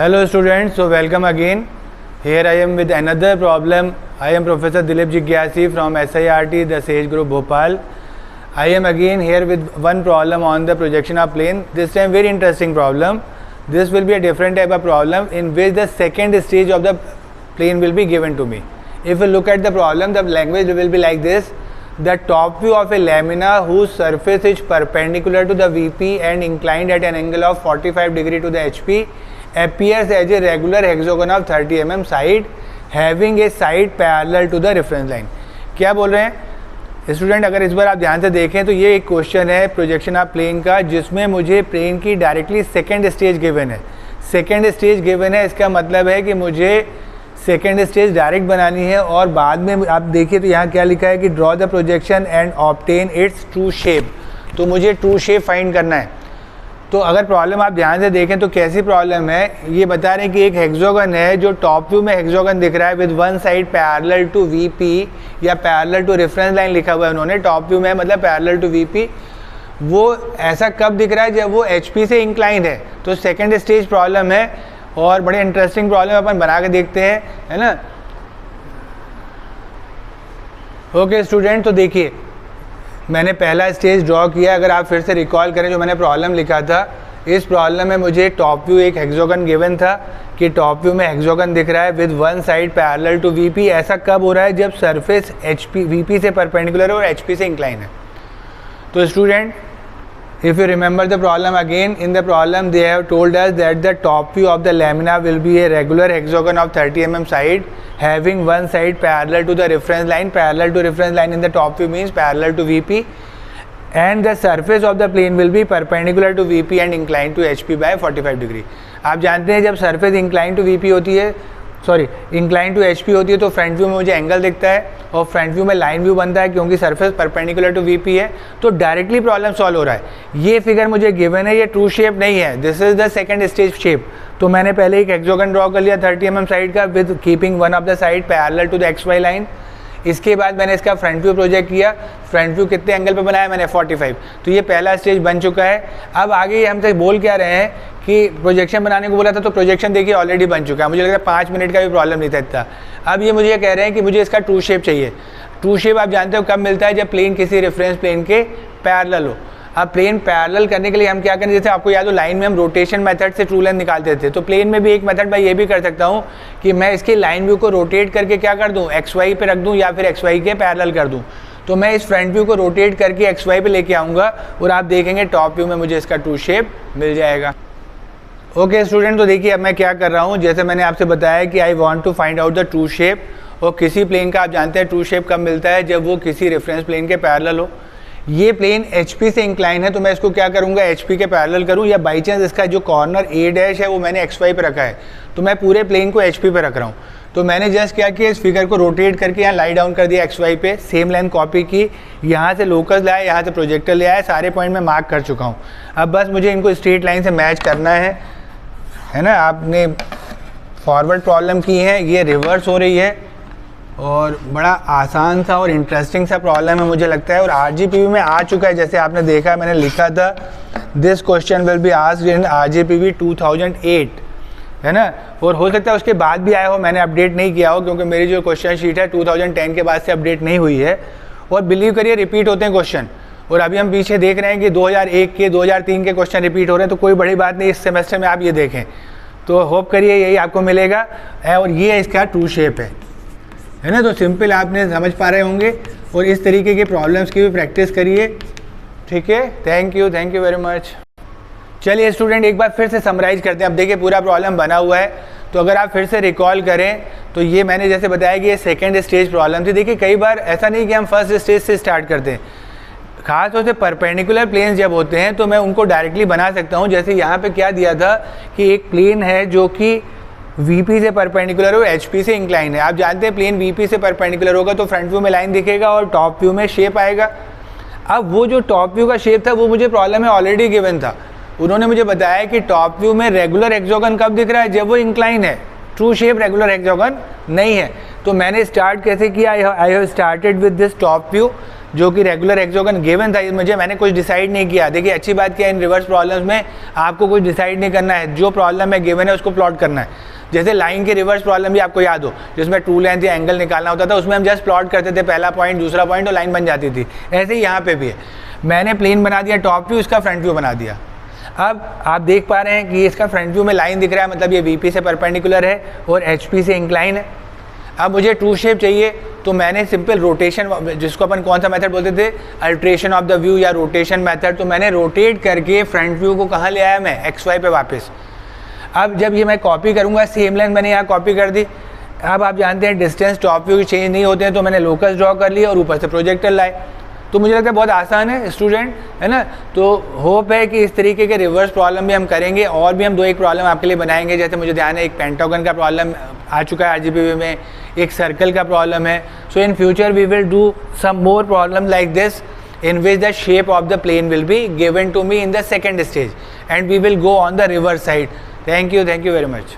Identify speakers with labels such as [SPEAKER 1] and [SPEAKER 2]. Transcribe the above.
[SPEAKER 1] Hello students, so welcome again. Here I am with another problem. I am Professor Dilip Jigyasi from SIRT, the SAGE Group Bhopal. I am again here with one problem on the projection of plane. This time very interesting problem. This will be a different type of problem in which the second stage of the plane will be given to me. If you look at the problem, the language will be like this. The top view of a lamina whose surface is perpendicular to the VP and inclined at an angle of 45 degree to the HP appears as a regular hexagon of 30 mm side having a side parallel to the reference line. क्या बोल रहे हैं student? अगर इस बार आप ध्यान से देखें तो ये एक क्वेश्चन है प्रोजेक्शन ऑफ प्लेन का, जिसमें मुझे प्लेन की डायरेक्टली सेकेंड स्टेज गिवन है. सेकेंड स्टेज गिवन है, इसका मतलब है कि मुझे सेकेंड स्टेज डायरेक्ट बनानी है. और बाद में आप देखिए तो यहाँ क्या लिखा है कि draw the projection and obtain it's true shape. तो मुझे ट्रू शेप फाइंड करना है. तो अगर प्रॉब्लम आप ध्यान से देखें तो कैसी प्रॉब्लम है, ये बता रहे हैं कि एक हेक्सागन है जो टॉप व्यू में हेक्सागन दिख रहा है with one side parallel to VP या पैरेलल टू रेफरेंस लाइन लिखा हुआ है उन्होंने. टॉप व्यू में मतलब पैरेलल टू वीपी. वो ऐसा कब दिख रहा है जब वो एचपी से इंक्लाइन है. तो सेकेंड स्टेज प्रॉब्लम है और बड़े इंटरेस्टिंग प्रॉब्लम अपन बना के देखते हैं, है ना. ओके स्टूडेंट, तो देखिए मैंने पहला स्टेज ड्रॉ किया. अगर आप फिर से रिकॉल करें जो मैंने प्रॉब्लम लिखा था, इस प्रॉब्लम में मुझे टॉप व्यू एक हेक्सागन गिवन था कि टॉप व्यू में हेक्सागन दिख रहा है with one side parallel to VP. ऐसा कब हो रहा है जब सरफेस एचपी वीपी से परपेंडिकुलर है और एचपी से इंक्लाइन है. तो student, if you remember the problem again, in the problem they have told us that the top view of the lamina will be a regular hexagon of 30 mm side having one side parallel to the reference line. Parallel to reference line in the top view means parallel to VP, and the surface of the plane will be perpendicular to VP and inclined to HP by 45 degree. आप जानते हैं जब surface inclined to VP होती है, incline to HP होती है, तो front view में मुझे एंगल दिखता है और फ्रंट व्यू में लाइन व्यू बनता है क्योंकि सरफेस परपेंडिकुलर टू वीपी है. तो डायरेक्टली प्रॉब्लम सॉल्व हो रहा है. ये फिगर मुझे गिवन है, ये ट्रू शेप नहीं है. This is the second stage shape. तो मैंने पहले एक हेक्सागन ड्रॉ कर लिया 30 mm साइड का with keeping one of the side parallel to the X Y line. इसके बाद मैंने इसका फ्रंट व्यू प्रोजेक्ट किया. फ्रंट व्यू कितने एंगल पे बनाया मैंने? 45. तो ये पहला स्टेज बन चुका है. अब आगे ये हमसे बोल क्या रहे हैं कि प्रोजेक्शन बनाने को बोला था, तो प्रोजेक्शन देखिए ऑलरेडी बन चुका है. मुझे लग रहा है 5 मिनट का भी प्रॉब्लम नहीं था इतना. अब ये मुझे कह रहे हैं कि मुझे इसका ट्रू शेप चाहिए. ट्रू शेप आप जानते हो कब मिलता है? जब प्लेन किसी रेफरेंस प्लेन के पैरेलल हो. अब प्लेन पैरेलल करने के लिए हम क्या करें, जैसे आपको याद हो लाइन में हम रोटेशन मेथड से ट्रू लेंथ निकालते थे, तो प्लेन में भी एक मेथड मैं ये भी कर सकता हूँ कि मैं इसके लाइन व्यू को रोटेट करके क्या कर दूँ, एक्स वाई पे रख दूँ या फिर एक्स वाई के पैरेलल कर दूँ. तो मैं इस फ्रंट व्यू को रोटेट करके एक्स वाई पे लेके आऊँगा और आप देखेंगे टॉप व्यू में मुझे इसका ट्रू शेप मिल जाएगा. ओके स्टूडेंट, तो देखिए अब मैं क्या कर रहा हूँ, जैसे मैंने आपसे बताया कि I want to find out the true shape. और किसी प्लेन का आप जानते हैं ट्रू शेप कब मिलता है? जब वो किसी रेफरेंस प्लेन के पैरेलल हो. ये प्लेन एचपी से इंक्लाइन है, तो मैं इसको क्या करूँगा, एचपी के पैरेलल करूँ, या बाई चांस इसका जो कॉर्नर ए डैश है वो मैंने एक्स वाई पे रखा है, तो मैं पूरे प्लेन को एचपी पे रख रहा हूँ. तो मैंने जस्ट क्या किया, इस फिगर को रोटेट करके यहाँ लाई डाउन कर दिया एक्स वाई पे, सेम लाइन कॉपी की, यहाँ से लोकस लाया, यहाँ से प्रोजेक्टर ले आया, सारे पॉइंट मैं मार्क कर चुका हूँ. अब बस मुझे इनको स्ट्रेट लाइन से मैच करना है ना. आपने फॉरवर्ड प्रॉब्लम की है, ये रिवर्स हो रही है और बड़ा आसान सा और इंटरेस्टिंग सा प्रॉब्लम है मुझे लगता है. और आरजीपीवी में आ चुका है, जैसे आपने देखा मैंने लिखा था this question will be asked in RGPV 2008, है ना. और हो सकता है उसके बाद भी आया हो, मैंने अपडेट नहीं किया हो क्योंकि मेरी जो क्वेश्चन शीट है 2010 के बाद से अपडेट नहीं हुई है. और बिलीव करिए रिपीट होते हैं क्वेश्चन, और अभी हम पीछे देख रहे हैं कि 2001 के 2003 के क्वेश्चन रिपीट हो रहे हैं. तो कोई बड़ी बात नहीं, इस सेमेस्टर में आप ये देखें तो होप करिए यही आपको मिलेगा. और ये इसका ट्रू शेप है ना. तो सिंपल आपने समझ पा रहे होंगे, और इस तरीके के प्रॉब्लम्स की भी प्रैक्टिस करिए. ठीक है, थैंक यू वेरी मच. चलिए स्टूडेंट, एक बार फिर से समराइज करते हैं. अब देखिए पूरा प्रॉब्लम बना हुआ है, तो अगर आप फिर से रिकॉल करें तो ये मैंने जैसे बताया कि ये सेकेंड स्टेज प्रॉब्लम थी. देखिए कई बार ऐसा नहीं कि हम फर्स्ट स्टेज से स्टार्ट करते हैं, खास तौर से परपेंडिकुलर प्लेन्स जब होते हैं तो मैं उनको डायरेक्टली बना सकता हूँ. जैसे यहाँ पे क्या दिया था कि एक प्लेन है जो कि वीपी से परपेंडिकुलर और एचपी से इंक्लाइन है. आप जानते हैं प्लेन वीपी से परपेंडिकुलर होगा तो फ्रंट व्यू में लाइन दिखेगा और टॉप व्यू में शेप आएगा. अब वो जो टॉप व्यू का शेप था वो मुझे प्रॉब्लम में ऑलरेडी गिवन था. उन्होंने मुझे बताया कि टॉप व्यू में रेगुलर हेक्सागन कब दिख रहा है, जब वो इंक्लाइन है. ट्रू शेप रेगुलर हेक्सागन नहीं है. तो मैंने स्टार्ट कैसे किया, I have started with this top view. जो कि रेगुलर हेक्सागोन गिवन था, मैंने कुछ डिसाइड नहीं किया। देखिए अच्छी बात क्या है, इन रिवर्स प्रॉब्लम्स में आपको कुछ डिसाइड नहीं करना है, जो प्रॉब्लम में गिवन है उसको प्लॉट करना है। जैसे लाइन के रिवर्स प्रॉब्लम भी आपको याद हो, जिसमें ट्रू लेंथ या एंगल निकालना होता था, उसमें हम जस्ट प्लॉट करते थे, पहला पॉइंट दूसरा पॉइंट, और लाइन बन जाती थी। ऐसे ही यहाँ पे भी है, मैंने प्लेन बना दिया टॉप व्यू, इसका फ्रंट व्यू बना दिया। अब आप देख पा रहे हैं कि इसका फ्रंट व्यू में लाइन दिख रहा है, मतलब ये VP से परपेंडिकुलर है और HP से इंक्लाइन है। अब मुझे ट्रू शेप चाहिए, तो मैंने सिंपल रोटेशन, जिसको अपन कौन सा मेथड बोलते थे, अल्ट्रेशन ऑफ द व्यू या रोटेशन मेथड, तो मैंने रोटेट करके फ्रंट व्यू को कहाँ ले आया मैं, XY पे वापस। अब जब ये मैं कॉपी करूँगा, सेम लेंथ मैंने यहाँ कॉपी कर दी। अब आप जानते हैं डिस्टेंस टॉप व्यू चेंज नहीं होते हैं, तो मैंने लोकस ड्रॉ कर लिया और ऊपर से प्रोजेक्टर लाए। तो मुझे लगता है बहुत आसान है स्टूडेंट, है ना। तो होप है कि इस तरीके के रिवर्स प्रॉब्लम भी हम करेंगे, और भी हम 2-1 प्रॉब्लम आपके लिए बनाएंगे। जैसे मुझे ध्यान है एक पेंटागन का प्रॉब्लम आ चुका है RGPV में, एक सर्कल का प्रॉब्लम है। So in future we will do some more problem like this, in which the shape of the plane will be given to me in the second stage, and we will go on the reverse side. Thank you very much.